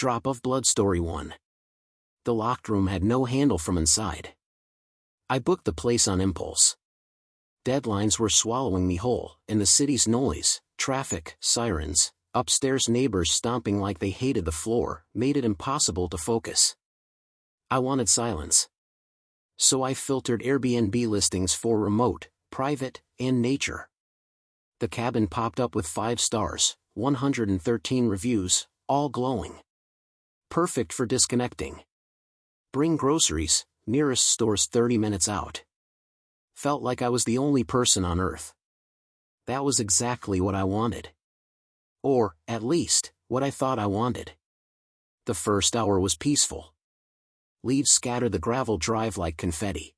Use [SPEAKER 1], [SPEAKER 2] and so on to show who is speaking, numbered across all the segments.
[SPEAKER 1] Drop of Blood Story 1. The locked room had no handle from inside. I booked the place on impulse. Deadlines were swallowing me whole, and the city's noise, traffic, sirens, upstairs neighbors stomping like they hated the floor, made it impossible to focus. I wanted silence. So I filtered Airbnb listings for remote, private, and nature. The cabin popped up with 5 stars, 113 reviews, all glowing. Perfect for disconnecting. Bring groceries, nearest store's 30 minutes out. Felt like I was the only person on Earth. That was exactly what I wanted. Or, at least, what I thought I wanted. The first hour was peaceful. Leaves scattered the gravel drive like confetti.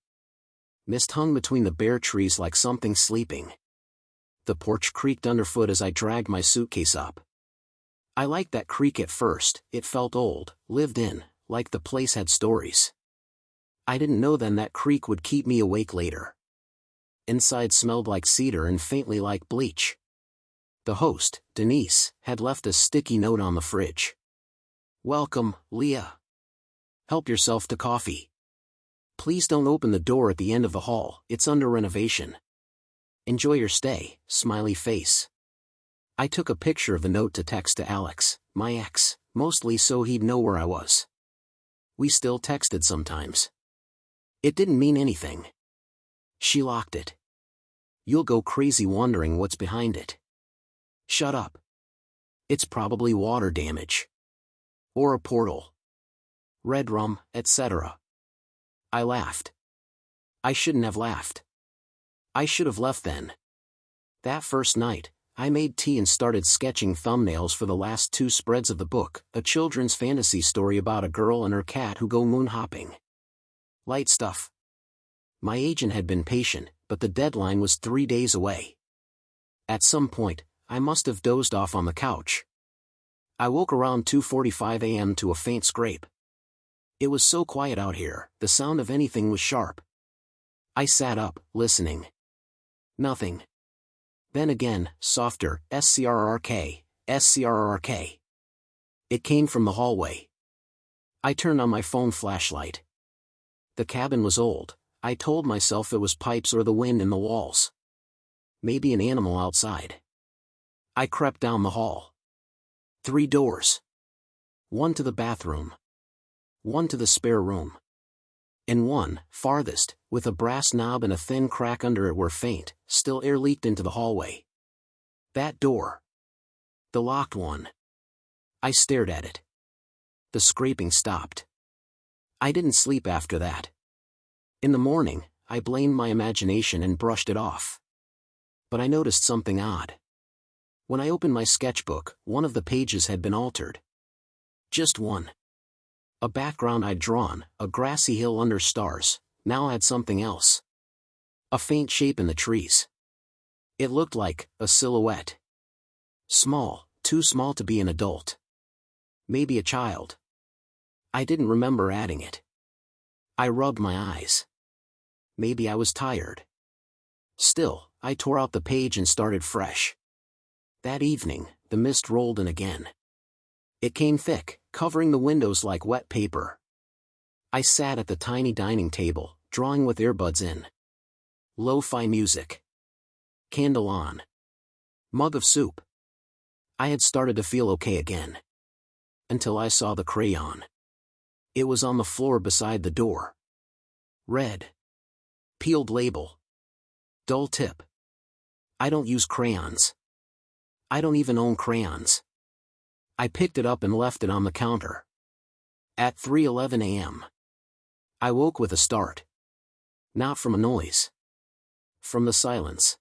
[SPEAKER 1] Mist hung between the bare trees like something sleeping. The porch creaked underfoot as I dragged my suitcase up. I liked that creak at first. It felt old, lived in, like the place had stories. I didn't know then that creak would keep me awake later. Inside smelled like cedar and faintly like bleach. The host, Denise, had left a sticky note on the fridge. "Welcome, Leah. Help yourself to coffee. Please don't open the door at the end of the hall, it's under renovation. Enjoy your stay, smiley face." I took a picture of the note to text to Alex, my ex, mostly so he'd know where I was. We still texted sometimes. It didn't mean anything. She locked it. "You'll go crazy wondering what's behind it." "Shut up. It's probably water damage. Or a portal. Red rum, etc." I laughed. I shouldn't have laughed. I should have left then. That first night, I made tea and started sketching thumbnails for the last 2 spreads of the book, a children's fantasy story about a girl and her cat who go moon hopping. Light stuff. My agent had been patient, but the deadline was 3 days away. At some point, I must have dozed off on the couch. I woke around 2:45 a.m. to a faint scrape. It was so quiet out here, the sound of anything was sharp. I sat up, listening. Nothing. Then again, softer, SCRRK, SCRRK. It came from the hallway. I turned on my phone flashlight. The cabin was old. I told myself it was pipes or the wind in the walls. Maybe an animal outside. I crept down the hall. 3 doors. 1 to the bathroom. 1 to the spare room. And 1, farthest, with a brass knob and a thin crack under it where faint, still air leaked into the hallway. That door. The locked one. I stared at it. The scraping stopped. I didn't sleep after that. In the morning, I blamed my imagination and brushed it off. But I noticed something odd. When I opened my sketchbook, one of the pages had been altered. Just one. A background I'd drawn, a grassy hill under stars, now had something else. A faint shape in the trees. It looked like a silhouette. Small, too small to be an adult. Maybe a child. I didn't remember adding it. I rubbed my eyes. Maybe I was tired. Still, I tore out the page and started fresh. That evening, the mist rolled in again. It came thick, covering the windows like wet paper. I sat at the tiny dining table, drawing with earbuds in. Lo-fi music. Candle on. Mug of soup. I had started to feel okay again. Until I saw the crayon. It was on the floor beside the door. Red. Peeled label. Dull tip. I don't use crayons. I don't even own crayons. I picked it up and left it on the counter. At 3:11 a.m. I woke with a start. Not from a noise. From the silence.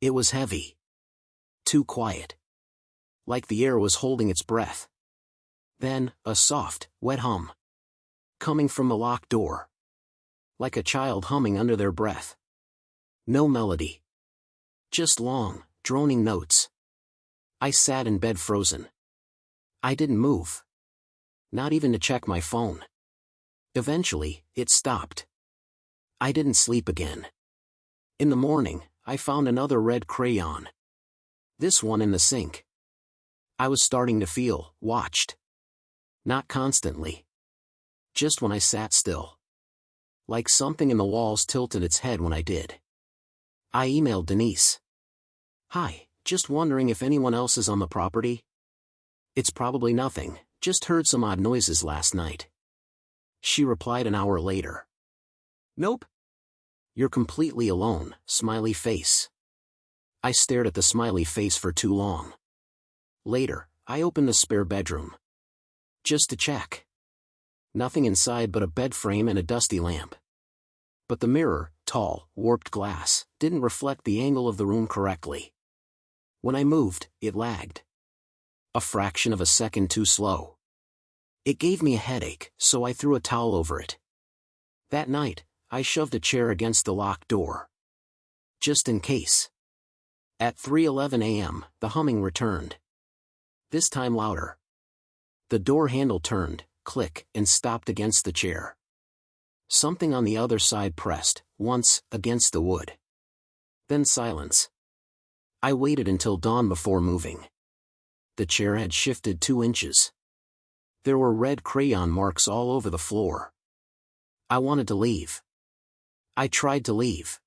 [SPEAKER 1] It was heavy. Too quiet. Like the air was holding its breath. Then, a soft, wet hum. Coming from the locked door. Like a child humming under their breath. No melody. Just long, droning notes. I sat in bed frozen. I didn't move. Not even to check my phone. Eventually, it stopped. I didn't sleep again. In the morning, I found another red crayon. This one in the sink. I was starting to feel watched. Not constantly. Just when I sat still. Like something in the walls tilted its head when I did. I emailed Denise. "Hi, just wondering if anyone else is on the property?" "It's probably nothing, just heard some odd noises last night." She replied an hour later. "Nope. You're completely alone, smiley face." I stared at the smiley face for too long. Later, I opened the spare bedroom. Just to check. Nothing inside but a bed frame and a dusty lamp. But the mirror, tall, warped glass, didn't reflect the angle of the room correctly. When I moved, it lagged. A fraction of a second too slow. It gave me a headache, so I threw a towel over it. That night, I shoved a chair against the locked door. Just in case. At 3:11 a.m., the humming returned. This time louder. The door handle turned, click, and stopped against the chair. Something on the other side pressed, once, against the wood. Then silence. I waited until dawn before moving. The chair had shifted 2 inches. There were red crayon marks all over the floor. I wanted to leave. I tried to leave.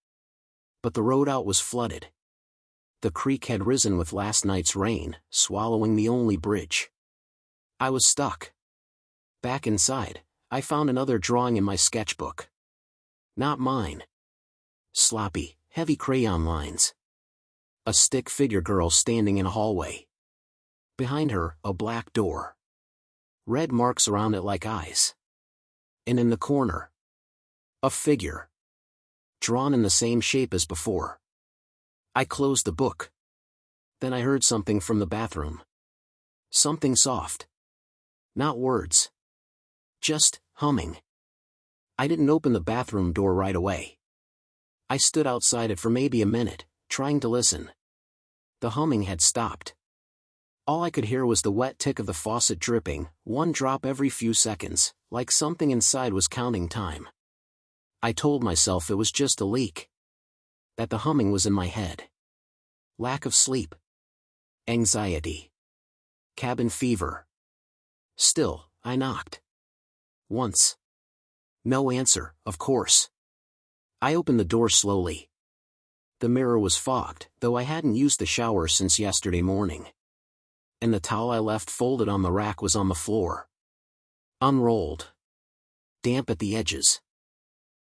[SPEAKER 1] But the road out was flooded. The creek had risen with last night's rain, swallowing the only bridge. I was stuck. Back inside, I found another drawing in my sketchbook. Not mine. Sloppy, heavy crayon lines. A stick figure girl standing in a hallway. Behind her, a black door. Red marks around it like eyes. And in the corner, a figure. Drawn in the same shape as before. I closed the book. Then I heard something from the bathroom. Something soft. Not words. Just humming. I didn't open the bathroom door right away. I stood outside it for maybe a minute, trying to listen. The humming had stopped. All I could hear was the wet tick of the faucet dripping, one drop every few seconds, like something inside was counting time. I told myself it was just a leak. That the humming was in my head. Lack of sleep. Anxiety. Cabin fever. Still, I knocked. Once. No answer, of course. I opened the door slowly. The mirror was fogged, though I hadn't used the shower since yesterday morning. And the towel I left folded on the rack was on the floor. Unrolled. Damp at the edges.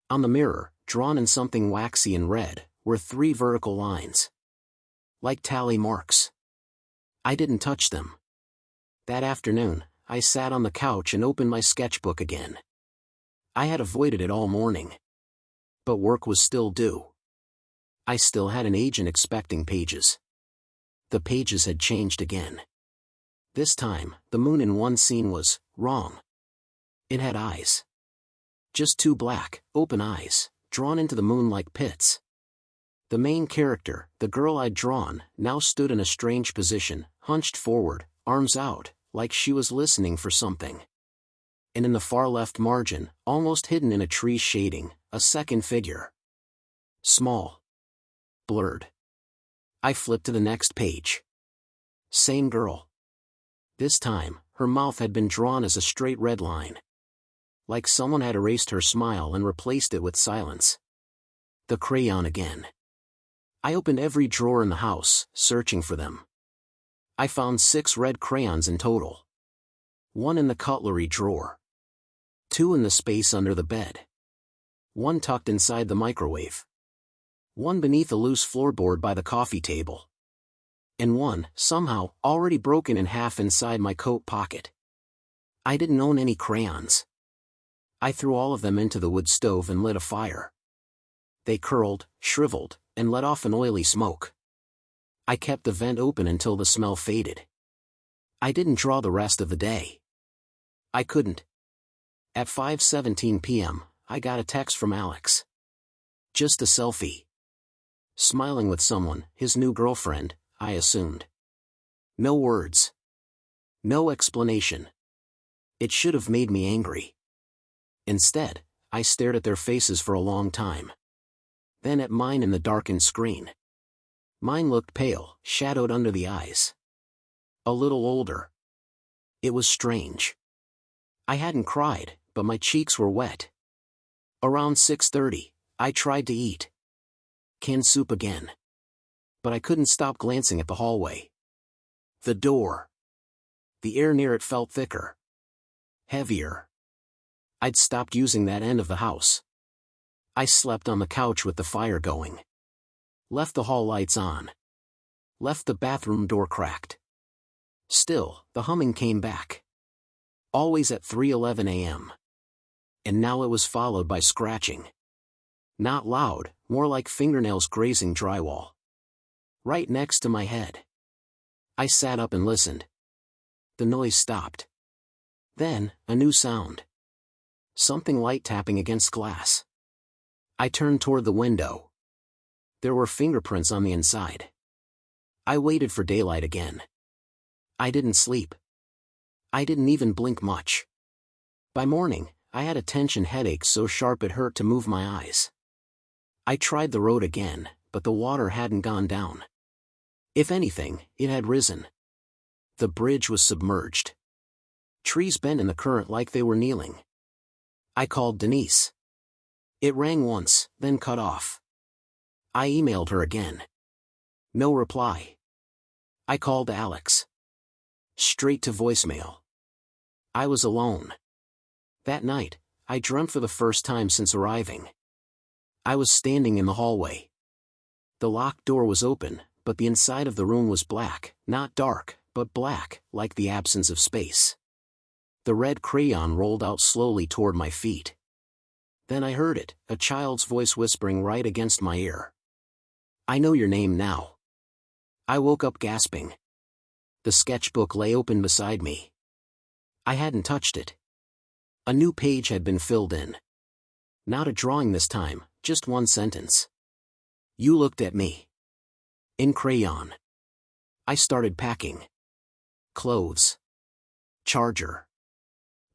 [SPEAKER 1] On the mirror, drawn in something waxy and red, were 3 vertical lines. Like tally marks. I didn't touch them. That afternoon, I sat on the couch and opened my sketchbook again. I had avoided it all morning. But work was still due. I still had an agent expecting pages. The pages had changed again. This time, the moon in one scene was wrong. It had eyes. Just 2 black, open eyes, drawn into the moon like pits. The main character, the girl I'd drawn, now stood in a strange position, hunched forward, arms out, like she was listening for something. And in the far left margin, almost hidden in a tree's shading, a second figure. Small. Blurred. I flipped to the next page. Same girl. This time, her mouth had been drawn as a straight red line. Like someone had erased her smile and replaced it with silence. The crayon again. I opened every drawer in the house, searching for them. I found 6 red crayons in total. 1 in the cutlery drawer. 2 in the space under the bed. 1 tucked inside the microwave. 1 beneath a loose floorboard by the coffee table. And 1, somehow, already broken in half inside my coat pocket. I didn't own any crayons. I threw all of them into the wood stove and lit a fire. They curled, shriveled, and let off an oily smoke. I kept the vent open until the smell faded. I didn't draw the rest of the day. I couldn't. At 5:17 p.m., I got a text from Alex. Just a selfie. Smiling with someone, his new girlfriend, I assumed. No words. No explanation. It should have made me angry. Instead, I stared at their faces for a long time. Then at mine in the darkened screen. Mine looked pale, shadowed under the eyes. A little older. It was strange. I hadn't cried, but my cheeks were wet. Around 6:30, I tried to eat canned soup again. But I couldn't stop glancing at the hallway. The door. The air near it felt thicker. Heavier. I'd stopped using that end of the house. I slept on the couch with the fire going. Left the hall lights on. Left the bathroom door cracked. Still, the humming came back. Always at 3:11 a.m. And now it was followed by scratching. Not loud, more like fingernails grazing drywall. Right next to my head. I sat up and listened. The noise stopped. Then, a new sound. Something light tapping against glass. I turned toward the window. There were fingerprints on the inside. I waited for daylight again. I didn't sleep. I didn't even blink much. By morning, I had a tension headache so sharp it hurt to move my eyes. I tried the road again, but the water hadn't gone down. If anything, it had risen. The bridge was submerged. Trees bent in the current like they were kneeling. I called Denise. It rang once, then cut off. I emailed her again. No reply. I called Alex. Straight to voicemail. I was alone. That night, I dreamt for the first time since arriving. I was standing in the hallway. The locked door was open, but the inside of the room was black, not dark, but black, like the absence of space. The red crayon rolled out slowly toward my feet. Then I heard it, a child's voice whispering right against my ear. I know your name now. I woke up gasping. The sketchbook lay open beside me. I hadn't touched it. A new page had been filled in. Not a drawing this time, just one sentence. You looked at me. In crayon. I started packing. Clothes. Charger.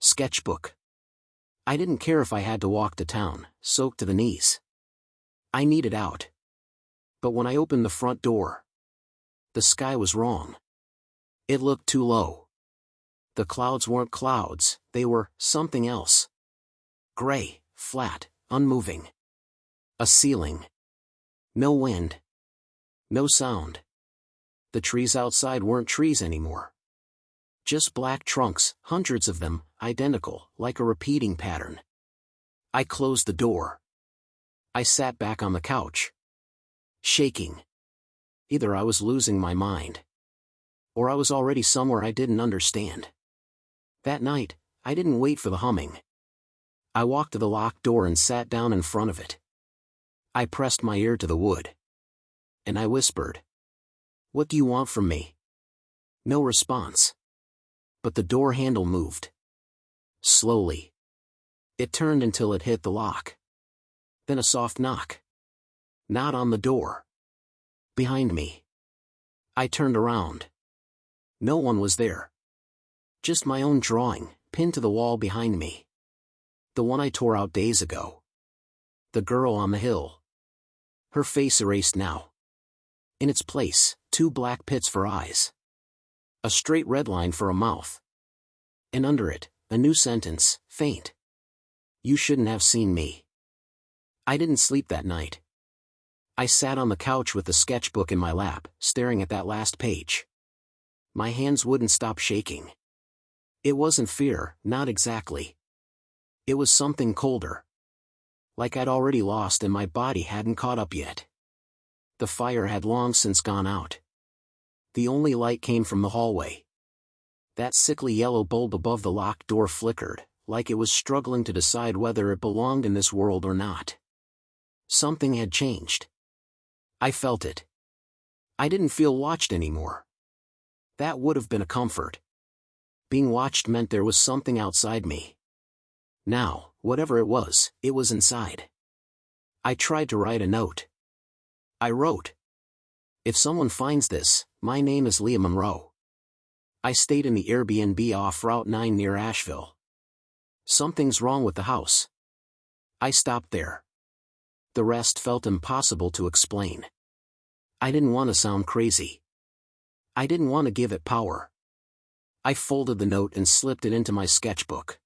[SPEAKER 1] Sketchbook. I didn't care if I had to walk to town, soaked to the knees. I needed out. But when I opened the front door, the sky was wrong. It looked too low. The clouds weren't clouds, they were something else. Gray, flat, unmoving. A ceiling. No wind. No sound. The trees outside weren't trees anymore. Just black trunks, hundreds of them, identical, like a repeating pattern. I closed the door. I sat back on the couch. Shaking. Either I was losing my mind. Or I was already somewhere I didn't understand. That night, I didn't wait for the humming. I walked to the locked door and sat down in front of it. I pressed my ear to the wood. And I whispered. What do you want from me? No response. But the door handle moved. Slowly. It turned until it hit the lock. Then a soft knock. Not on the door. Behind me. I turned around. No one was there. Just my own drawing, pinned to the wall behind me. The one I tore out days ago. The girl on the hill. Her face erased now. In its place, 2 black pits for eyes. A straight red line for a mouth. And under it, a new sentence, faint. You shouldn't have seen me. I didn't sleep that night. I sat on the couch with the sketchbook in my lap, staring at that last page. My hands wouldn't stop shaking. It wasn't fear, not exactly. It was something colder. Like I'd already lost and my body hadn't caught up yet. The fire had long since gone out. The only light came from the hallway. That sickly yellow bulb above the locked door flickered, like it was struggling to decide whether it belonged in this world or not. Something had changed. I felt it. I didn't feel watched anymore. That would have been a comfort. Being watched meant there was something outside me. Now, whatever it was inside. I tried to write a note. I wrote. If someone finds this, my name is Leah Monroe. I stayed in the Airbnb off Route 9 near Asheville. Something's wrong with the house. I stopped there. The rest felt impossible to explain. I didn't want to sound crazy. I didn't want to give it power. I folded the note and slipped it into my sketchbook.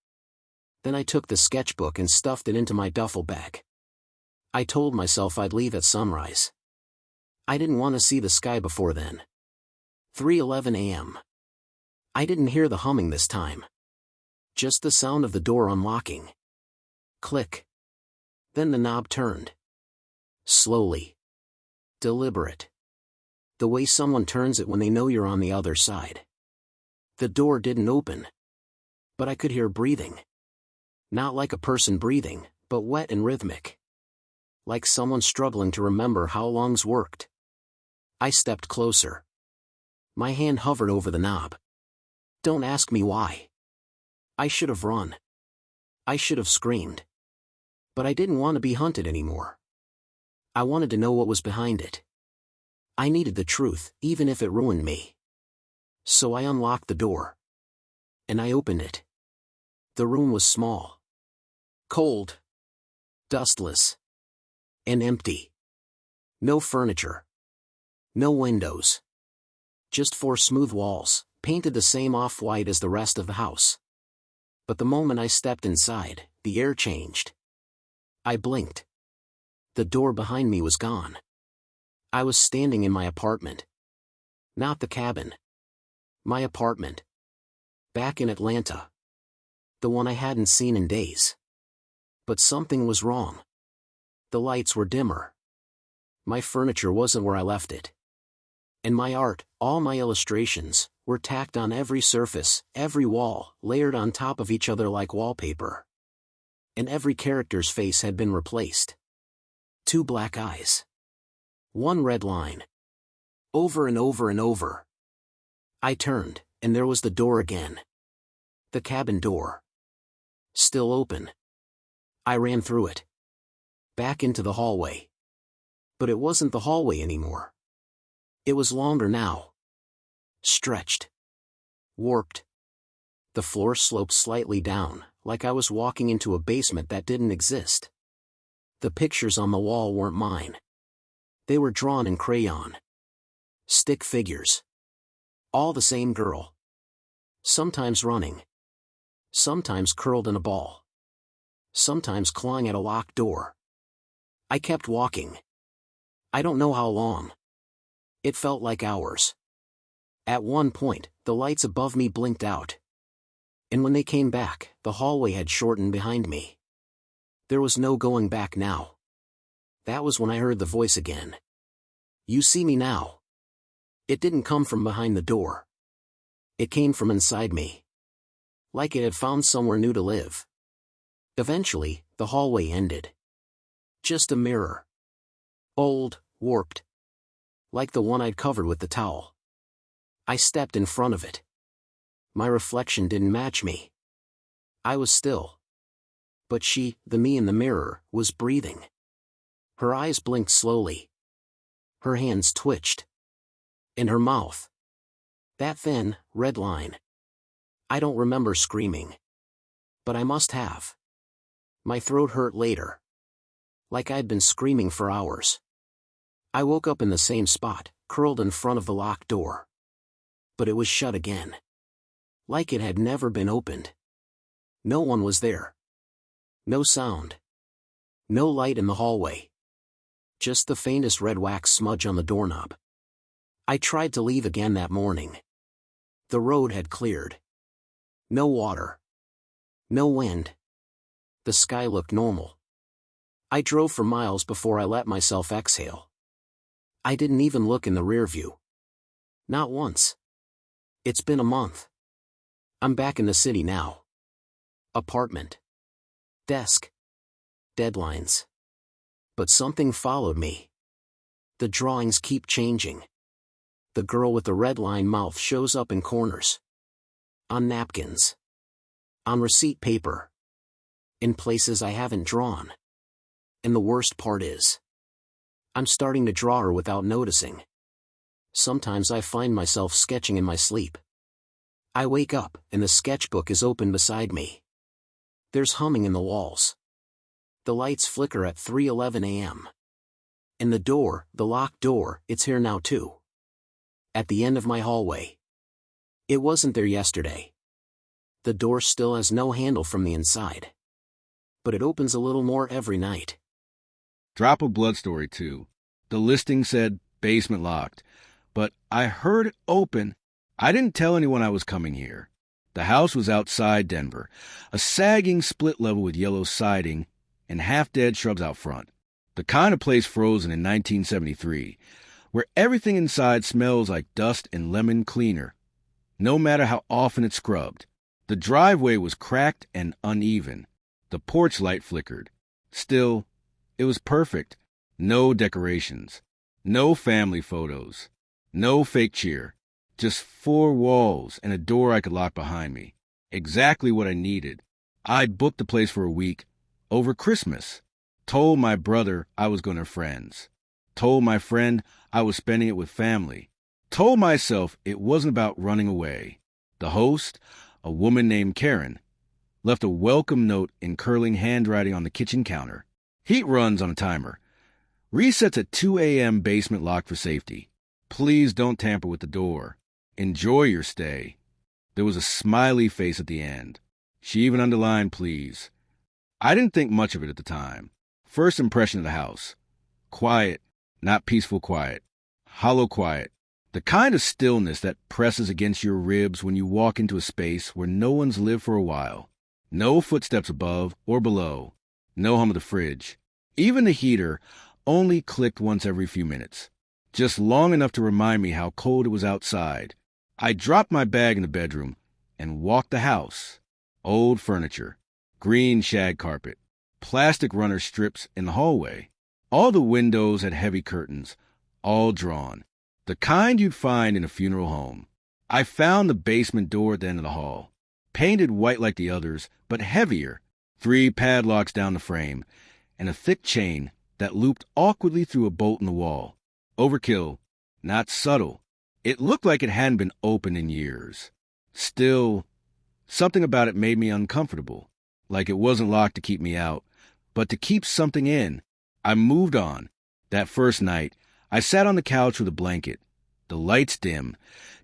[SPEAKER 1] Then I took the sketchbook and stuffed it into my duffel bag. I told myself I'd leave at sunrise. I didn't want to see the sky before then. 3:11 a.m. I didn't hear the humming this time. Just the sound of the door unlocking. Click. Then the knob turned. Slowly. Deliberate. The way someone turns it when they know you're on the other side. The door didn't open. But I could hear breathing. Not like a person breathing, but wet and rhythmic. Like someone struggling to remember how long's worked. I stepped closer. My hand hovered over the knob. Don't ask me why. I should have run. I should have screamed. But I didn't want to be hunted anymore. I wanted to know what was behind it. I needed the truth, even if it ruined me. So I unlocked the door. And I opened it. The room was small. Cold. Dustless. And empty. No furniture. No windows. Just 4 smooth walls, painted the same off-white as the rest of the house. But the moment I stepped inside, the air changed. I blinked. The door behind me was gone. I was standing in my apartment. Not the cabin. My apartment. Back in Atlanta. The one I hadn't seen in days. But something was wrong. The lights were dimmer. My furniture wasn't where I left it. And my art, all my illustrations, were tacked on every surface, every wall, layered on top of each other like wallpaper. And every character's face had been replaced. 2 black eyes. 1 red line. Over and over and over. I turned, and there was the door again. The cabin door. Still open. I ran through it. Back into the hallway. But it wasn't the hallway anymore. It was longer now. Stretched. Warped. The floor sloped slightly down, like I was walking into a basement that didn't exist. The pictures on the wall weren't mine. They were drawn in crayon. Stick figures. All the same girl. Sometimes running. Sometimes curled in a ball. Sometimes clawing at a locked door. I kept walking. I don't know how long. It felt like hours. At one point, the lights above me blinked out. And when they came back, the hallway had shortened behind me. There was no going back now. That was when I heard the voice again. You see me now. It didn't come from behind the door. It came from inside me. Like it had found somewhere new to live. Eventually, the hallway ended. Just a mirror. Old, warped. Like the one I'd covered with the towel. I stepped in front of it. My reflection didn't match me. I was still. But she, the me in the mirror, was breathing. Her eyes blinked slowly. Her hands twitched. And her mouth. That thin, red line. I don't remember screaming. But I must have. My throat hurt later. Like I'd been screaming for hours. I woke up in the same spot, curled in front of the locked door. But it was shut again. Like it had never been opened. No one was there. No sound. No light in the hallway. Just the faintest red wax smudge on the doorknob. I tried to leave again that morning. The road had cleared. No water. No wind. The sky looked normal. I drove for miles before I let myself exhale. I didn't even look in the rear view. Not once. It's been a month. I'm back in the city now. Apartment. Desk. Deadlines. But something followed me. The drawings keep changing. The girl with the red line mouth shows up in corners. On napkins. On receipt paper. In places I haven't drawn. And the worst part is, I'm starting to draw her without noticing. Sometimes I find myself sketching in my sleep. I wake up, and the sketchbook is open beside me. There's humming in the walls. The lights flicker at 3:11 a.m. And the door, the locked door, it's here now too. At the end of my hallway. It wasn't there yesterday. The door still has no handle from the inside. but it opens a little more every night.
[SPEAKER 2] Drop of Blood story 2. The listing said basement locked, but I heard it open. I didn't tell anyone I was coming here. The house was outside Denver, a sagging split level with yellow siding and half-dead shrubs out front. The kind of place frozen in 1973, where everything inside smells like dust and lemon cleaner, no matter how often it's scrubbed. The driveway was cracked and uneven. The porch light flickered. Still, it was perfect. No decorations. No family photos. No fake cheer. Just 4 walls and a door I could lock behind me. Exactly what I needed. I'd booked the place for a week over Christmas. Told my brother I was going to friends. Told my friend I was spending it with family. Told myself it wasn't about running away. The host, a woman named Karen, left a welcome note in curling handwriting on the kitchen counter. Heat runs on a timer. Resets at 2 a.m. basement locked for safety. Please don't tamper with the door. Enjoy your stay. There was a smiley face at the end. She even underlined please. I didn't think much of it at the time. First impression of the house. Quiet, not peaceful quiet. Hollow quiet. The kind of stillness that presses against your ribs when you walk into a space where no one's lived for a while. No footsteps above or below. No hum of the fridge. Even the heater only clicked once every few minutes. Just long enough to remind me how cold it was outside. I dropped my bag in the bedroom and walked the house. Old furniture. Green shag carpet. Plastic runner strips in the hallway. All the windows had heavy curtains, all drawn. The kind you'd find in a funeral home. I found the basement door at the end of the hall. Painted white like the others, but heavier. 3 padlocks down the frame, and a thick chain that looped awkwardly through a bolt in the wall. Overkill, not subtle. It looked like it hadn't been opened in years. Still, something about it made me uncomfortable, like it wasn't locked to keep me out, but to keep something in. I moved on. That first night, I sat on the couch with a blanket. The lights dim,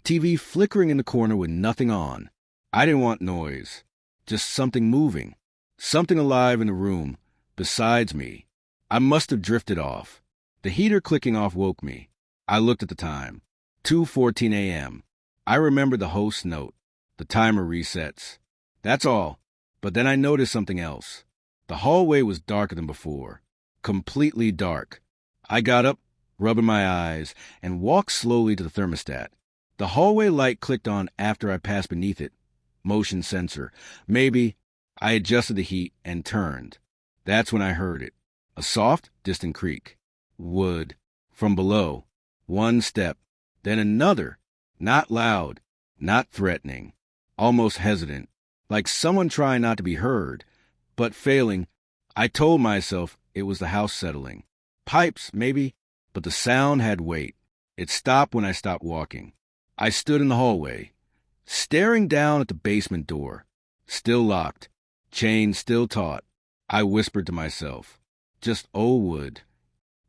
[SPEAKER 2] TV flickering in the corner with nothing on. I didn't want noise, just something moving, something alive in the room, besides me. I must have drifted off. The heater clicking off woke me. I looked at the time. 2:14 a.m. I remembered the host's note. The timer resets. That's all. But then I noticed something else. The hallway was darker than before. Completely dark. I got up, rubbing my eyes, and walked slowly to the thermostat. The hallway light clicked on after I passed beneath it. Motion sensor. Maybe. I adjusted the heat and turned. That's when I heard it. A soft, distant creak. Wood. From below. One step. Then another. Not loud. Not threatening. Almost hesitant. Like someone trying not to be heard. But failing. I told myself it was the house settling. Pipes, maybe. But the sound had weight. It stopped when I stopped walking. I stood in the hallway, staring down at the basement door. Still locked. Chain still taut. I whispered to myself. Just old wood.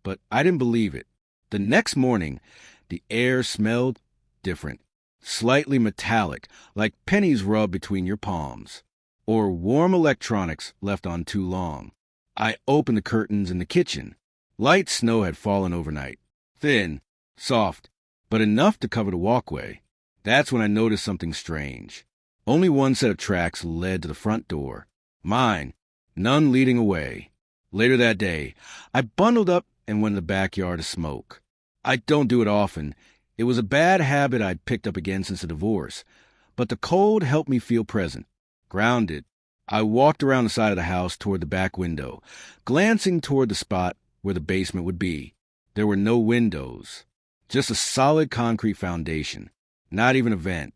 [SPEAKER 2] But I didn't believe it. The next morning, the air smelled different. Slightly metallic, like pennies rubbed between your palms. Or warm electronics left on too long. I opened the curtains in the kitchen. Light snow had fallen overnight. Thin, soft, but enough to cover the walkway. That's when I noticed something strange. Only one set of tracks led to the front door. Mine, none leading away. Later that day, I bundled up and went in the backyard to smoke. I don't do it often. It was a bad habit I'd picked up again since the divorce. But the cold helped me feel present, grounded. I walked around the side of the house toward the back window, glancing toward the spot where the basement would be. There were no windows, just a solid concrete foundation, not even a vent.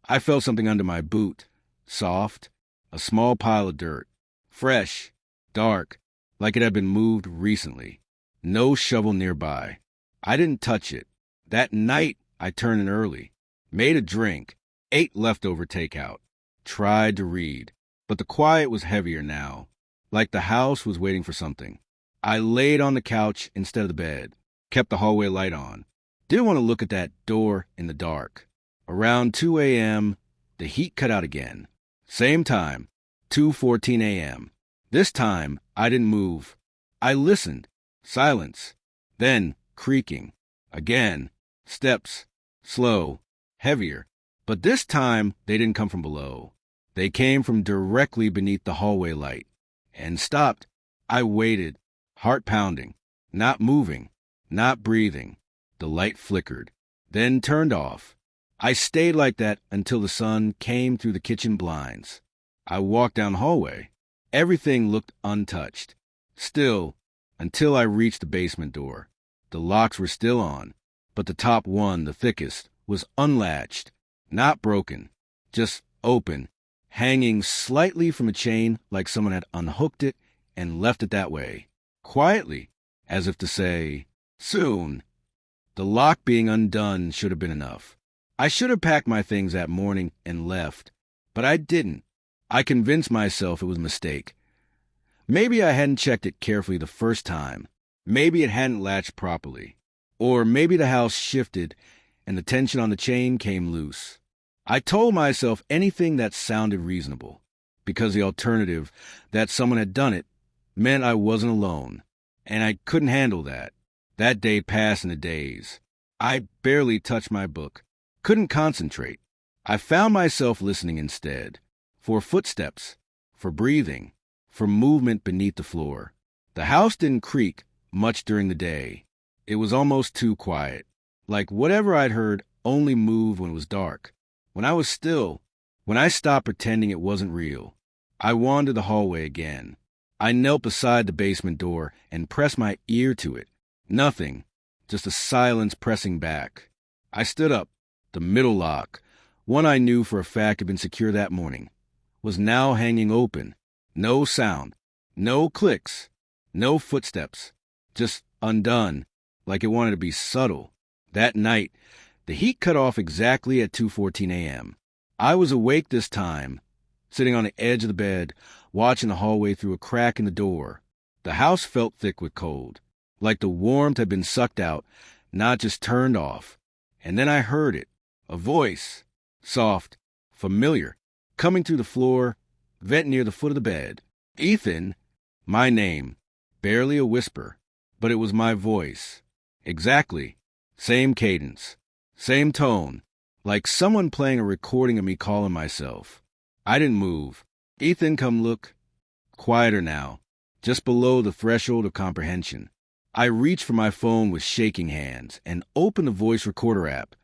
[SPEAKER 2] I felt something under my boot, soft, a small pile of dirt, fresh, dark, like it had been moved recently. No shovel nearby. I didn't touch it. That night, I turned in early, made a drink, ate leftover takeout, tried to read, but the quiet was heavier now, like the house was waiting for something. I laid on the couch instead of the bed, kept the hallway light on. Didn't want to look at that door in the dark. Around 2 a.m., the heat cut out again. Same time, 2:14 a.m. This time, I didn't move. I listened. Silence. Then, creaking. Again. Steps. Slow. Heavier. But this time, they didn't come from below. They came from directly beneath the hallway light. And stopped. I waited. Heart pounding. Not moving. Not breathing. The light flickered. Then turned off. I stayed like that until the sun came through the kitchen blinds. I walked down the hallway. Everything looked untouched. Still, until I reached the basement door. The locks were still on, but the top one, the thickest, was unlatched, not broken, just open, hanging slightly from a chain like someone had unhooked it and left it that way, quietly, as if to say, soon. The lock being undone should have been enough. I should have packed my things that morning and left, but I didn't. I convinced myself it was a mistake. Maybe I hadn't checked it carefully the first time. Maybe it hadn't latched properly. Or maybe the house shifted and the tension on the chain came loose. I told myself anything that sounded reasonable, because the alternative, that someone had done it, meant I wasn't alone, and I couldn't handle that. That day passed in a daze. I barely touched my book, couldn't concentrate. I found myself listening instead, for footsteps, for breathing, for movement beneath the floor. The house didn't creak much during the day. It was almost too quiet, like whatever I'd heard only moved when it was dark. When I was still, when I stopped pretending it wasn't real, I wandered the hallway again. I knelt beside the basement door and pressed my ear to it. Nothing, just a silence pressing back. I stood up. The middle lock, one I knew for a fact had been secure that morning, was now hanging open. No sound, no clicks, no footsteps, just undone, like it wanted to be subtle. That night, the heat cut off exactly at 2:14 a.m. I was awake this time, sitting on the edge of the bed, watching the hallway through a crack in the door. The house felt thick with cold, like the warmth had been sucked out, not just turned off. And then I heard it, a voice, soft, familiar, coming through the floor, vent near the foot of the bed. Ethan, my name, barely a whisper, but it was my voice. Exactly, same cadence, same tone, like someone playing a recording of me calling myself. I didn't move. Ethan, come look. Quieter now, just below the threshold of comprehension. I reached for my phone with shaking hands and opened the voice recorder app.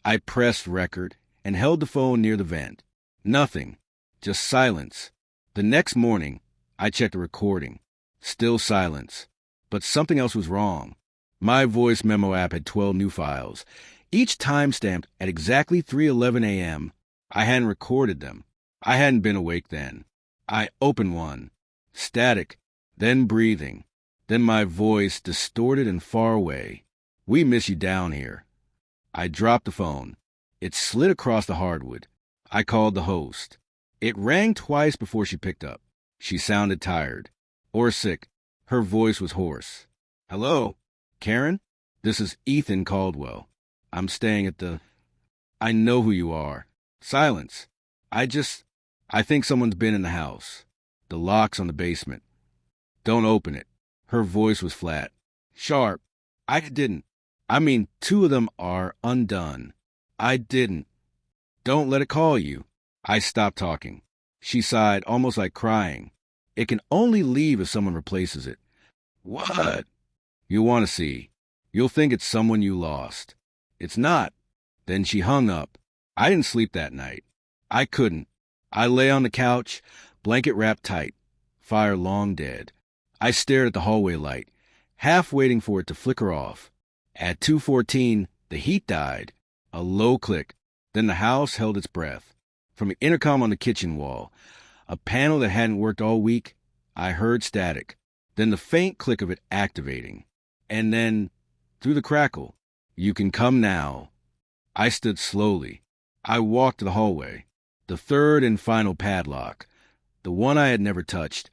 [SPEAKER 2] I pressed record and held the phone near the vent. Nothing, just silence. The next morning, I checked the recording. Still silence. But something else was wrong. My voice memo app had 12 new files, each time-stamped at exactly 3:11 a.m. I hadn't recorded them. I hadn't been awake then. I opened one. Static, then breathing. Then my voice, distorted and far away. We miss you down here. I dropped the phone. It slid across the hardwood. I called the host. It rang twice before she picked up. She sounded tired. Or sick. Her voice was hoarse. Hello? Karen? This is Ethan Caldwell. I'm staying at the... I know who you are. Silence. I think someone's been in the house. The lock's on the basement. Don't open it. Her voice was flat. Sharp. I didn't. I mean, 2 of them are undone. I didn't. Don't let it call you. I stopped talking. She sighed, almost like crying. It can only leave if someone replaces it. What? You'll want to see. You'll think it's someone you lost. It's not. Then she hung up. I didn't sleep that night. I couldn't. I lay on the couch, blanket wrapped tight. Fire long dead. I stared at the hallway light, half waiting for it to flicker off. At 2:14, the heat died. A low click. Then the house held its breath. From the intercom on the kitchen wall, a panel that hadn't worked all week, I heard static. Then the faint click of it activating. And then, through the crackle, you can come now. I stood slowly. I walked to the hallway. The third and final padlock, the one I had never touched,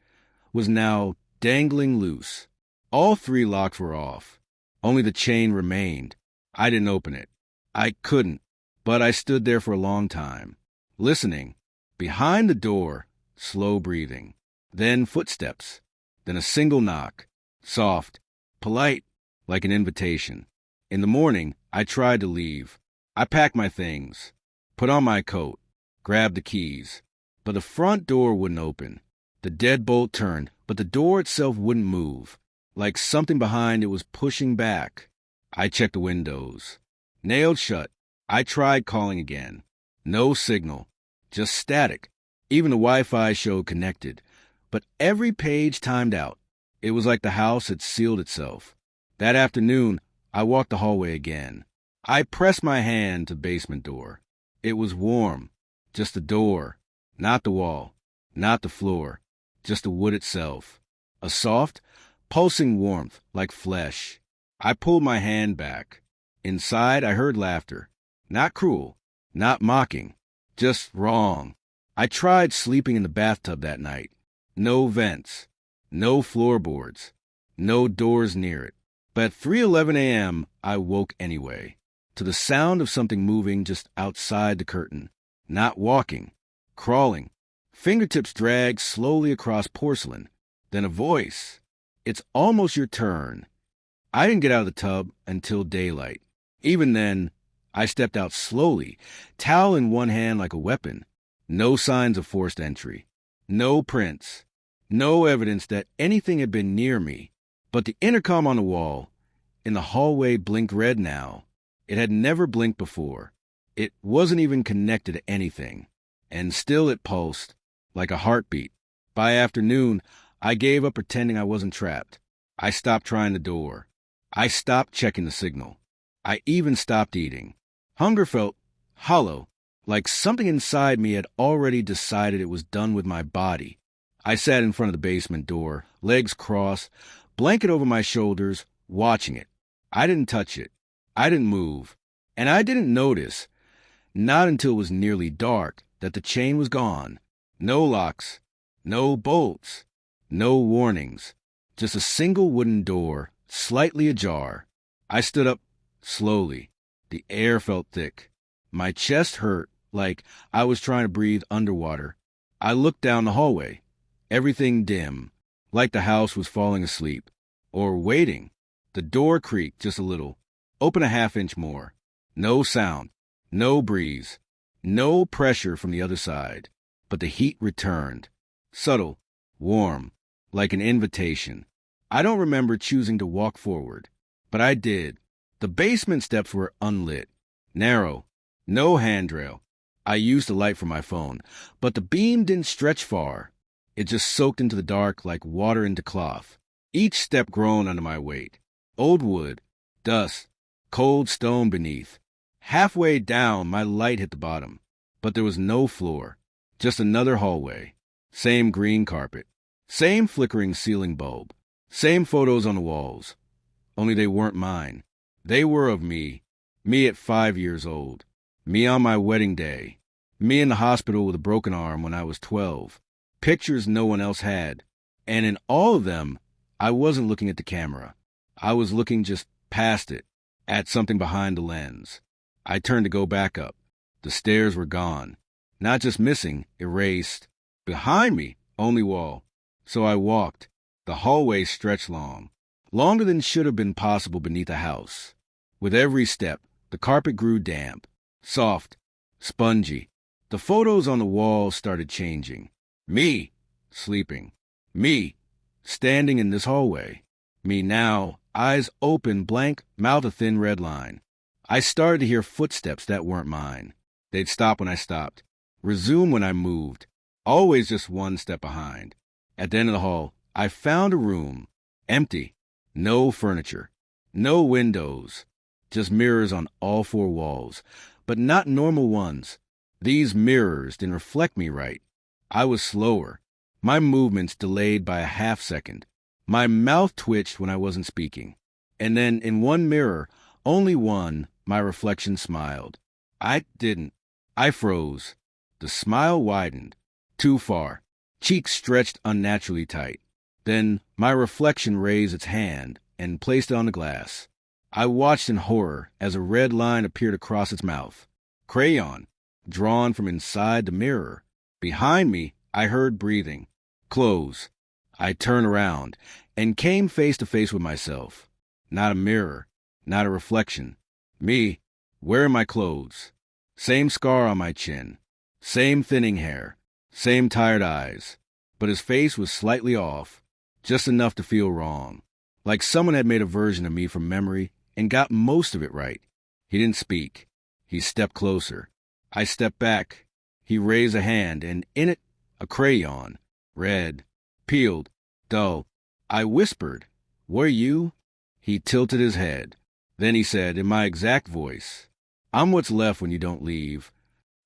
[SPEAKER 2] was now dangling loose. All 3 locks were off. Only the chain remained. I didn't open it. I couldn't, but I stood there for a long time, listening. Behind the door, slow breathing. Then footsteps. Then a single knock. Soft, polite, like an invitation. In the morning, I tried to leave. I packed my things, put on my coat, grabbed the keys. But the front door wouldn't open. The deadbolt turned, but the door itself wouldn't move. Like something behind it was pushing back. I checked the windows. Nailed shut. I tried calling again. No signal. Just static. Even the Wi-Fi showed connected. But every page timed out. It was like the house had sealed itself. That afternoon, I walked the hallway again. I pressed my hand to the basement door. It was warm. Just the door. Not the wall. Not the floor. Just the wood itself. A soft, pulsing warmth like flesh. I pulled my hand back. Inside, I heard laughter. Not cruel. Not mocking. Just wrong. I tried sleeping in the bathtub that night. No vents. No floorboards. No doors near it. But at 3:11 a.m., I woke anyway, to the sound of something moving just outside the curtain. Not walking. Crawling. Fingertips dragged slowly across porcelain. Then a voice. It's almost your turn. I didn't get out of the tub until daylight. Even then, I stepped out slowly, towel in one hand like a weapon. No signs of forced entry. No prints. No evidence that anything had been near me. But the intercom on the wall in the hallway blinked red now. It had never blinked before. It wasn't even connected to anything. And still it pulsed, like a heartbeat. By afternoon, I gave up pretending I wasn't trapped. I stopped trying the door. I stopped checking the signal. I even stopped eating. Hunger felt hollow, like something inside me had already decided it was done with my body. I sat in front of the basement door, legs crossed, blanket over my shoulders, watching it. I didn't touch it. I didn't move. And I didn't notice, not until it was nearly dark, that the chain was gone. No locks, no bolts, no warnings. Just a single wooden door, slightly ajar. I stood up slowly. The air felt thick. My chest hurt like I was trying to breathe underwater. I looked down the hallway. Everything dim, like the house was falling asleep. Or waiting. The door creaked just a little. Open a half-inch more. No sound. No breeze. No pressure from the other side. But the heat returned. Subtle. Warm. Like an invitation. I don't remember choosing to walk forward. But I did. The basement steps were unlit. Narrow. No handrail. I used the light from my phone. But the beam didn't stretch far. It just soaked into the dark like water into cloth. Each step groaned under my weight. Old wood. Dust. Cold stone beneath. Halfway down, my light hit the bottom. But there was no floor. Just another hallway. Same green carpet. Same flickering ceiling bulb. Same photos on the walls. Only they weren't mine. They were of me. Me at 5 years old. Me on my wedding day. Me in the hospital with a broken arm when I was 12. Pictures no one else had. And in all of them, I wasn't looking at the camera. I was looking just past it, at something behind the lens. I turned to go back up. The stairs were gone. Not just missing, erased. Behind me, only wall. So I walked. The hallway stretched long. Longer than should have been possible beneath a house. With every step, the carpet grew damp, soft, spongy. The photos on the wall started changing. Me, sleeping. Me, standing in this hallway. Me now, eyes open, blank, mouth a thin red line. I started to hear footsteps that weren't mine. They'd stop when I stopped, resume when I moved, always just one step behind. At the end of the hall, I found a room, empty, no furniture, no windows, just mirrors on all four walls, but not normal ones. These mirrors didn't reflect me right. I was slower, my movements delayed by a half second. My mouth twitched when I wasn't speaking. And then in one mirror, only one, my reflection smiled. I didn't. I froze. The smile widened. Too far. Cheeks stretched unnaturally tight. Then my reflection raised its hand and placed it on the glass. I watched in horror as a red line appeared across its mouth. Crayon, drawn from inside the mirror. Behind me, I heard breathing. close. I turned around and came face to face with myself. Not a mirror, not a reflection. Me, wearing my clothes. Same scar on my chin. Same thinning hair. Same tired eyes. But his face was slightly off, just enough to feel wrong. Like someone had made a version of me from memory and got most of it right. He didn't speak. He stepped closer. I stepped back. He raised a hand, and in it, a crayon. Red. Peeled. Dull. I whispered, "Were you?" He tilted his head. Then he said, in my exact voice, "I'm what's left when you don't leave."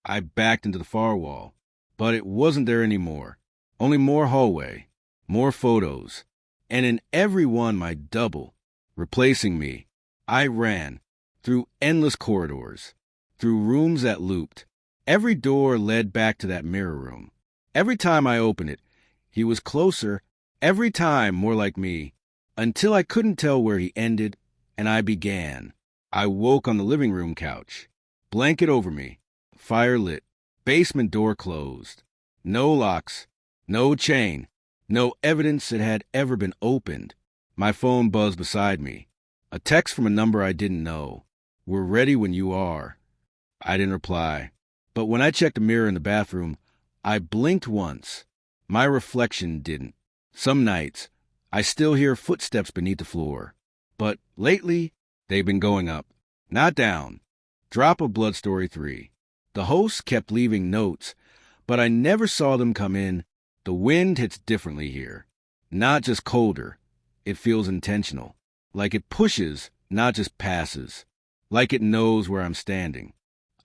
[SPEAKER 2] I backed into the far wall, but it wasn't there anymore. Only more hallway, more photos, and in every one my double, replacing me. I ran, through endless corridors, through rooms that looped. Every door led back to that mirror room. Every time I opened it, he was closer, every time more like me, until I couldn't tell where he ended, and I began. I woke on the living room couch, blanket over me, fire lit, basement door closed. No locks, no chain, no evidence it had ever been opened. My phone buzzed beside me. A text from a number I didn't know. "We're ready when you are." I didn't reply. But when I checked the mirror in the bathroom, I blinked once. My reflection didn't. Some nights, I still hear footsteps beneath the floor. But lately, they've been going up, not down. Drop of Blood Story 3. The hosts kept leaving notes, but I never saw them come in. The wind hits differently here. Not just colder. It feels intentional. Like it pushes, not just passes. Like it knows where I'm standing.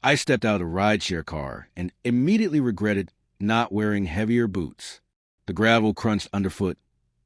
[SPEAKER 2] I stepped out of a rideshare car and immediately regretted not wearing heavier boots. The gravel crunched underfoot,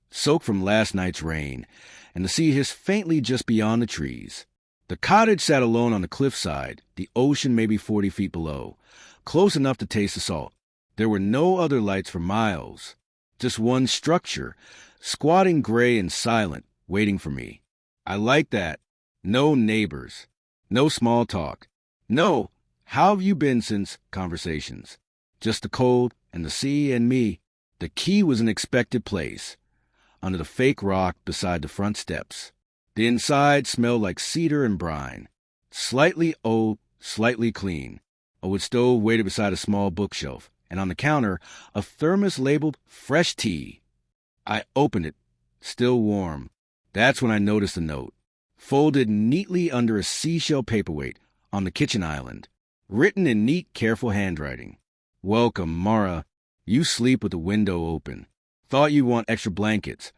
[SPEAKER 2] soaked from last night's rain, and the sea hissed faintly just beyond the trees. The cottage sat alone on the cliffside, the ocean maybe 40 feet below, close enough to taste the salt. There were no other lights for miles. Just one structure, squatting gray and silent, waiting for me. I liked that. No neighbors. No small talk. No, "How have you been since?" conversations. Just the cold and the sea and me. The key was an expected place, under the fake rock beside the front steps. The inside smelled like cedar and brine. Slightly old, slightly clean. A wood stove waited beside a small bookshelf, and on the counter, a thermos labeled "Fresh Tea." I opened it, still warm. That's when I noticed the note, folded neatly under a seashell paperweight on the kitchen island. Written in neat, careful handwriting. "Welcome, Mara. You sleep with the window open. Thought you'd want extra blankets.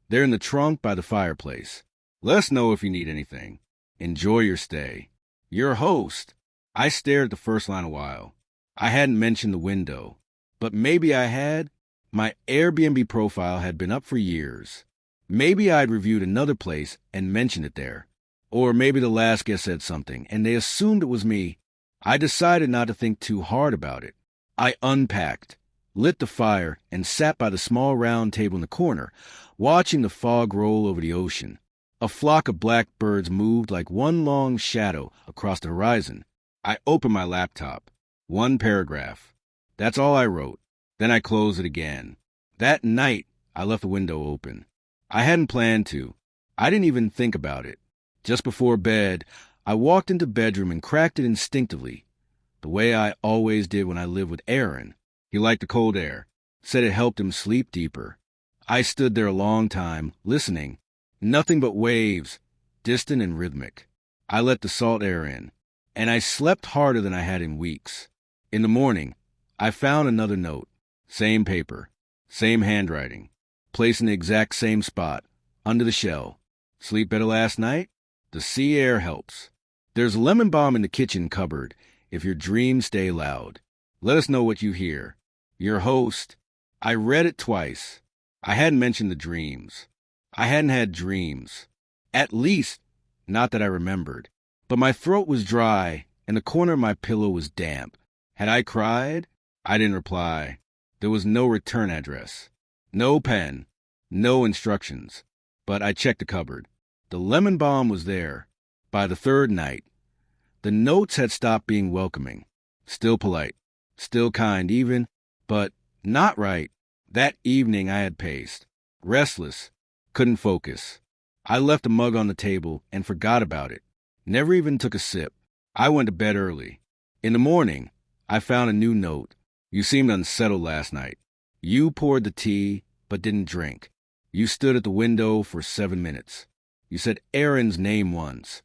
[SPEAKER 2] They're in the trunk by the fireplace. Let us know if you need anything. Enjoy your stay. Your host." I stared at the first line a while. I hadn't mentioned the window. But maybe I had. My Airbnb profile had been up for years. Maybe I'd reviewed another place and mentioned it there. Or maybe the last guest said something, and they assumed it was me. I decided not to think too hard about it. I unpacked, lit the fire, and sat by the small round table in the corner, watching the fog roll over the ocean. A flock of black birds moved like one long shadow across the horizon. I opened my laptop. One paragraph. That's all I wrote. Then I closed it again. That night, I left the window open. I hadn't planned to. I didn't even think about it. Just before bed, I walked into the bedroom and cracked it instinctively, the way I always did when I lived with Aaron. He liked the cold air, said it helped him sleep deeper. I stood there a long time, listening. Nothing but waves, distant and rhythmic. I let the salt air in, and I slept harder than I had in weeks. In the morning, I found another note. Same paper, same handwriting, placed in the exact same spot, under the shell. Sleep better last night? The sea air helps. There's lemon balm in the kitchen cupboard if your dreams stay loud. Let us know what you hear. Your host. I read it twice. I hadn't mentioned the dreams. I hadn't had dreams. At least, not that I remembered. But my throat was dry, and the corner of my pillow was damp. Had I cried? I didn't reply. There was no return address. No pen. No instructions. But I checked the cupboard. The lemon balm was there. By the third night, the notes had stopped being welcoming. Still polite. Still kind even, but not right. That evening I had paced. Restless. Couldn't focus. I left a mug on the table and forgot about it. Never even took a sip. I went to bed early. In the morning, I found a new note. You seemed unsettled last night. You poured the tea, but didn't drink. You stood at the window for 7 minutes. You said Aaron's name once.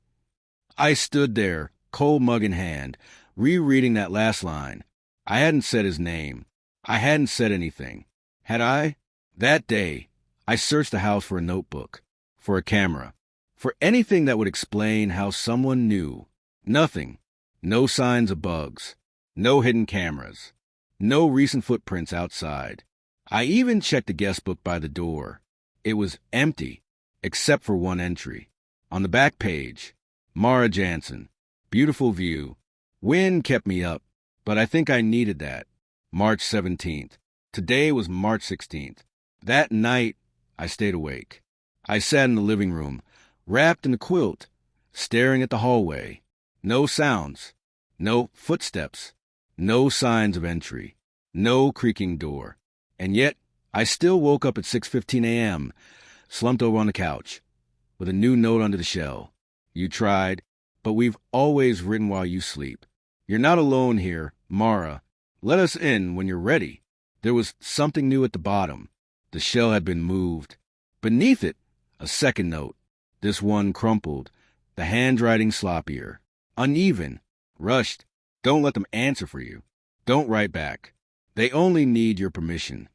[SPEAKER 2] I stood there, cold mug in hand, rereading that last line. I hadn't said his name. I hadn't said anything. Had I? That day, I searched the house for a notebook, for a camera, for anything that would explain how someone knew. Nothing. No signs of bugs. No hidden cameras. No recent footprints outside. I even checked the guest book by the door. It was empty, except for one entry. On the back page, Mara Jansen. Beautiful view. Wind kept me up, but I think I needed that. March 17th. Today was March 16th. That night, I stayed awake. I sat in the living room, wrapped in a quilt, staring at the hallway. No sounds. No footsteps. No signs of entry. No creaking door. And yet, I still woke up at 6:15 a.m., slumped over on the couch, with a new note under the shell. You tried, but we've always written while you sleep. You're not alone here, Mara. Let us in when you're ready. There was something new at the bottom. The shell had been moved. Beneath it, a second note. This one crumpled, the handwriting sloppier, uneven, rushed. Don't let them answer for you. Don't write back. They only need your permission.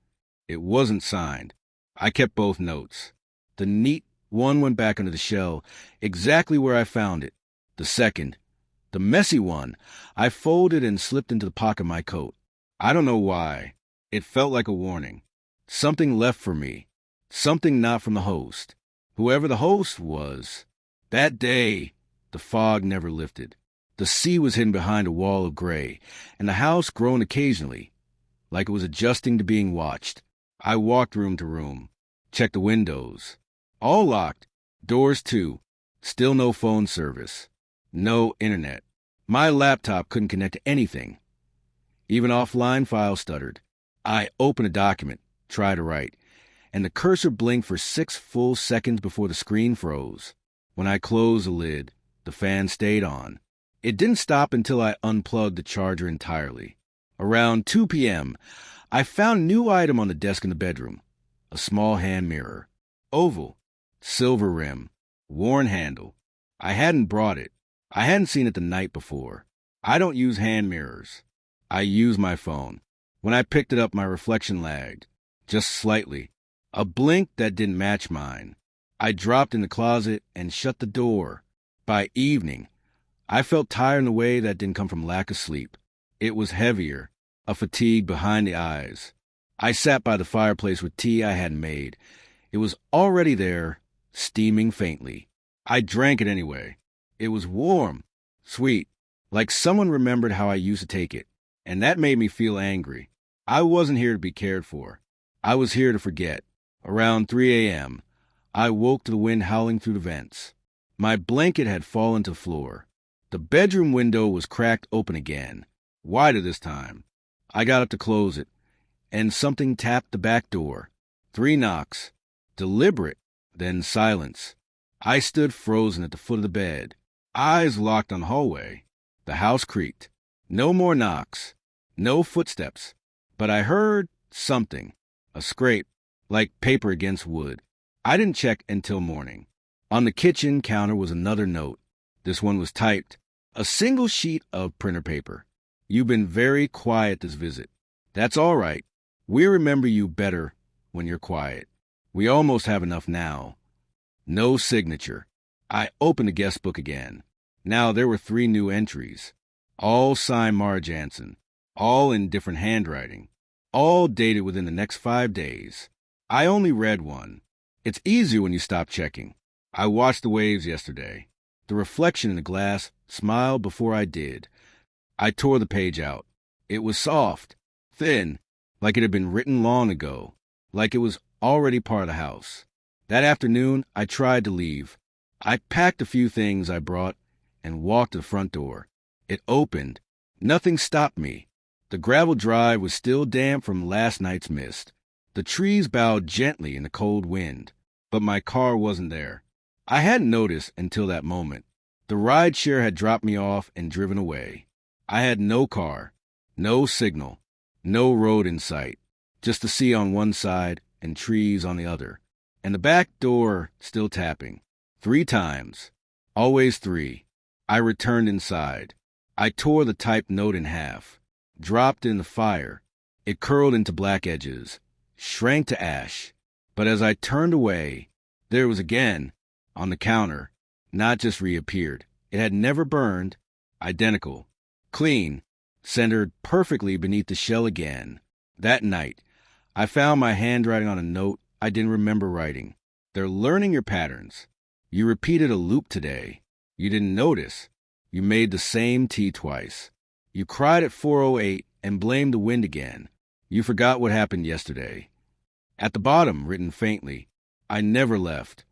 [SPEAKER 2] It wasn't signed. I kept both notes. The neat one went back under the shell, exactly where I found it. The second, the messy one, I folded and slipped into the pocket of my coat. I don't know why. It felt like a warning. Something left for me. Something not from the host. Whoever the host was. That day, the fog never lifted. The sea was hidden behind a wall of gray, and the house groaned occasionally, like it was adjusting to being watched. I walked room to room, checked the windows. All locked. Doors too. Still no phone service. No internet. My laptop couldn't connect to anything. Even offline files stuttered. I opened a document, tried to write, and the cursor blinked for 6 full seconds before the screen froze. When I closed the lid, the fan stayed on. It didn't stop until I unplugged the charger entirely. Around 2 p.m., I found a new item on the desk in the bedroom. A small hand mirror. Oval. Silver rim. Worn handle. I hadn't brought it. I hadn't seen it the night before. I don't use hand mirrors. I use my phone. When I picked it up, my reflection lagged. Just slightly. A blink that didn't match mine. I dropped in the closet and shut the door. By evening, I felt tired in a way that didn't come from lack of sleep. It was heavier, a fatigue behind the eyes. I sat by the fireplace with tea I hadn't made. It was already there, steaming faintly. I drank it anyway. It was warm, sweet, like someone remembered how I used to take it, and that made me feel angry. I wasn't here to be cared for. I was here to forget. Around 3 a.m., I woke to the wind howling through the vents. My blanket had fallen to the floor. The bedroom window was cracked open again, wider this time. I got up to close it, and something tapped the back door. 3 knocks. Deliberate, then silence. I stood frozen at the foot of the bed, eyes locked on the hallway. The house creaked. No more knocks. No footsteps. But I heard something. A scrape, like paper against wood. I didn't check until morning. On the kitchen counter was another note. This one was typed. A single sheet of printer paper. You've been very quiet this visit. That's all right. We remember you better when you're quiet. We almost have enough now. No signature. I opened the guest book again. Now there were 3 new entries. All signed Mara Jansen. All in different handwriting. All dated within the next 5 days. I only read one. It's easier when you stop checking. I watched the waves yesterday. The reflection in the glass smiled before I did. I tore the page out. It was soft, thin, like it had been written long ago, like it was already part of the house. That afternoon, I tried to leave. I packed a few things I brought and walked to the front door. It opened. Nothing stopped me. The gravel drive was still damp from last night's mist. The trees bowed gently in the cold wind, but my car wasn't there. I hadn't noticed until that moment. The rideshare had dropped me off and driven away. I had no car, no signal, no road in sight, just the sea on one side and trees on the other, and the back door still tapping. 3 times. Always 3. I returned inside. I tore the typed note in half, dropped it in the fire. It curled into black edges, shrank to ash. But as I turned away, there it was again, on the counter. Not just reappeared. It had never burned. Identical. Clean. Centered perfectly beneath the shell again. That night, I found my handwriting on a note I didn't remember writing. They're learning your patterns. You repeated a loop today. You didn't notice. You made the same tea twice. You cried at 4:08 and blamed the wind again. You forgot what happened yesterday. At the bottom, written faintly, I never left.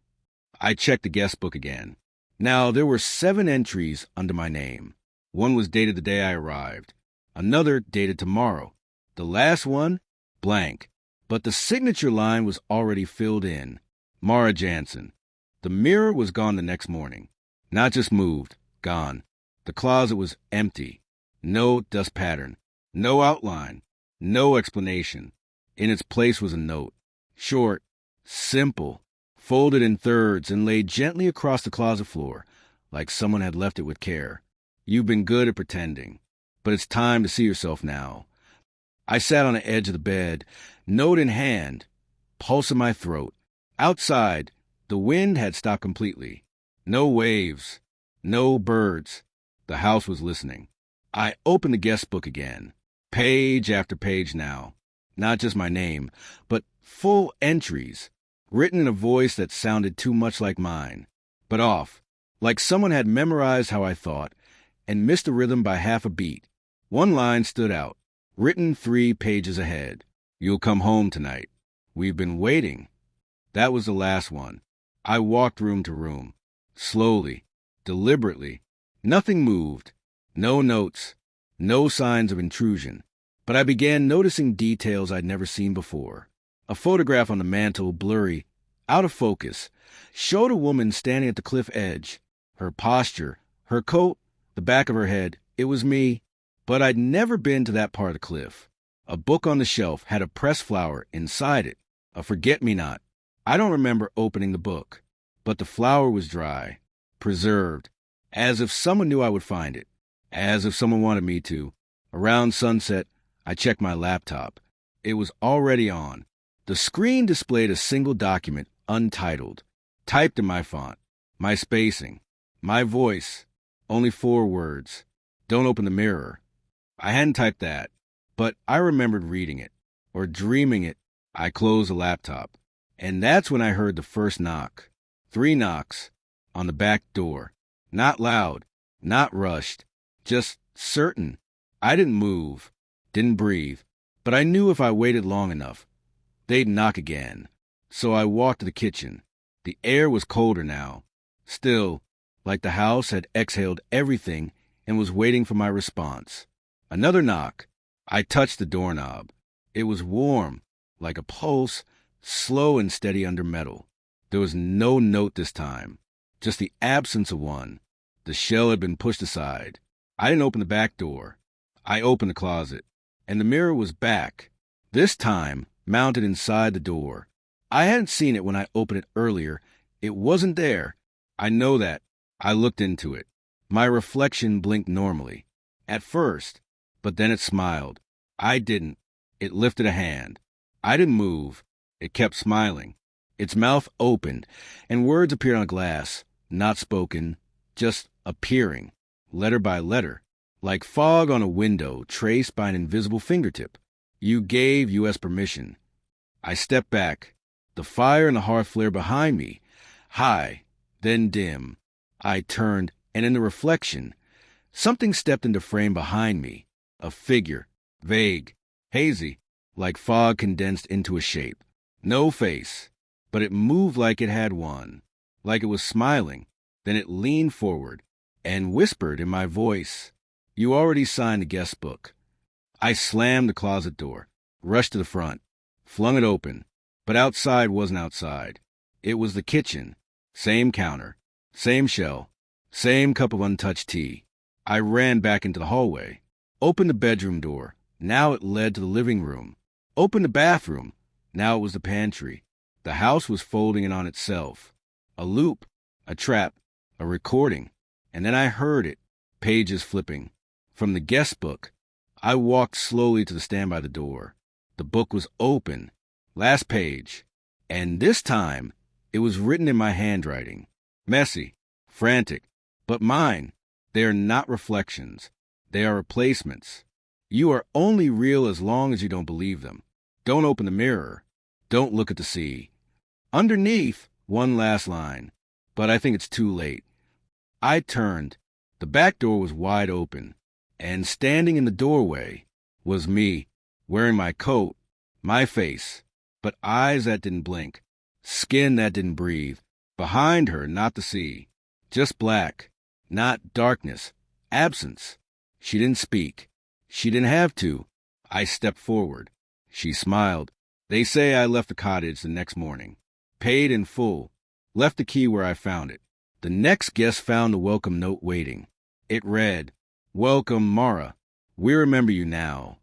[SPEAKER 2] I checked the guest book again. Now, there were 7 entries under my name. One was dated the day I arrived. Another dated tomorrow. The last one, blank. But the signature line was already filled in. Mara Jansen. The mirror was gone the next morning. Not just moved, gone. The closet was empty. No dust pattern. No outline. No explanation. In its place was a note. Short, simple, folded in thirds and laid gently across the closet floor, like someone had left it with care. You've been good at pretending, but it's time to see yourself now. I sat on the edge of the bed, note in hand, pulse in my throat. Outside, the wind had stopped completely. No waves, no birds. The house was listening. I opened the guest book again, page after page now. Not just my name, but full entries, written in a voice that sounded too much like mine, but off, like someone had memorized how I thought and missed the rhythm by half a beat. One line stood out, written 3 pages ahead. You'll come home tonight. We've been waiting. That was the last one. I walked room to room, slowly, deliberately. Nothing moved, no notes, no signs of intrusion. But I began noticing details I'd never seen before. A photograph on the mantel, blurry, out of focus, showed a woman standing at the cliff edge. Her posture, her coat, the back of her head, it was me. But I'd never been to that part of the cliff. A book on the shelf had a pressed flower inside it, a forget-me-not. I don't remember opening the book, but the flower was dry, preserved, as if someone knew I would find it, as if someone wanted me to. Around sunset, I checked my laptop. It was already on. The screen displayed a single document, untitled, typed in my font, my spacing, my voice, only 4 words. Don't open the mirror. I hadn't typed that, but I remembered reading it, or dreaming it. I closed the laptop, and that's when I heard the first knock. 3 knocks, on the back door. Not loud, not rushed, just certain. I didn't move, didn't breathe, but I knew if I waited long enough, they'd knock again. So I walked to the kitchen. The air was colder now. Still, like the house had exhaled everything and was waiting for my response. Another knock. I touched the doorknob. It was warm, like a pulse, slow and steady under metal. There was no note this time, just the absence of one. The shell had been pushed aside. I didn't open the back door. I opened the closet, and the mirror was back, this time mounted inside the door. I hadn't seen it when I opened it earlier. It wasn't there. I know that. I looked into it. My reflection blinked normally. At first, but then it smiled. I didn't. It lifted a hand. I didn't move. It kept smiling. Its mouth opened, and words appeared on glass, not spoken, just appearing, letter by letter, like fog on a window traced by an invisible fingertip. You gave U.S. permission. I stepped back. The fire and the hearth flare behind me, high, then dim. I turned, and in the reflection, something stepped into frame behind me, a figure, vague, hazy, like fog condensed into a shape. No face, but it moved like it had one, like it was smiling. Then it leaned forward and whispered in my voice, "You already signed the guest book." I slammed the closet door, rushed to the front. Flung it open. But outside wasn't outside. It was the kitchen. Same counter. Same shell. Same cup of untouched tea. I ran back into the hallway. Opened the bedroom door. Now it led to the living room. Opened the bathroom. Now it was the pantry. The house was folding in on itself. A loop. A trap. A recording. And then I heard it. Pages flipping. From the guest book. I walked slowly to the stand by the door. The book was open. Last page. And this time, it was written in my handwriting. Messy. Frantic. But mine. They are not reflections. They are replacements. You are only real as long as you don't believe them. Don't open the mirror. Don't look at the sea. Underneath, one last line. But I think it's too late. I turned. The back door was wide open. And standing in the doorway was me, wearing my coat, my face, but eyes that didn't blink, skin that didn't breathe. Behind her, not the sea. Just black. Not darkness. Absence. She didn't speak. She didn't have to. I stepped forward. She smiled. They say I left the cottage the next morning. Paid in full. Left the key where I found it. The next guest found the welcome note waiting. It read, "Welcome, Mara. We remember you now.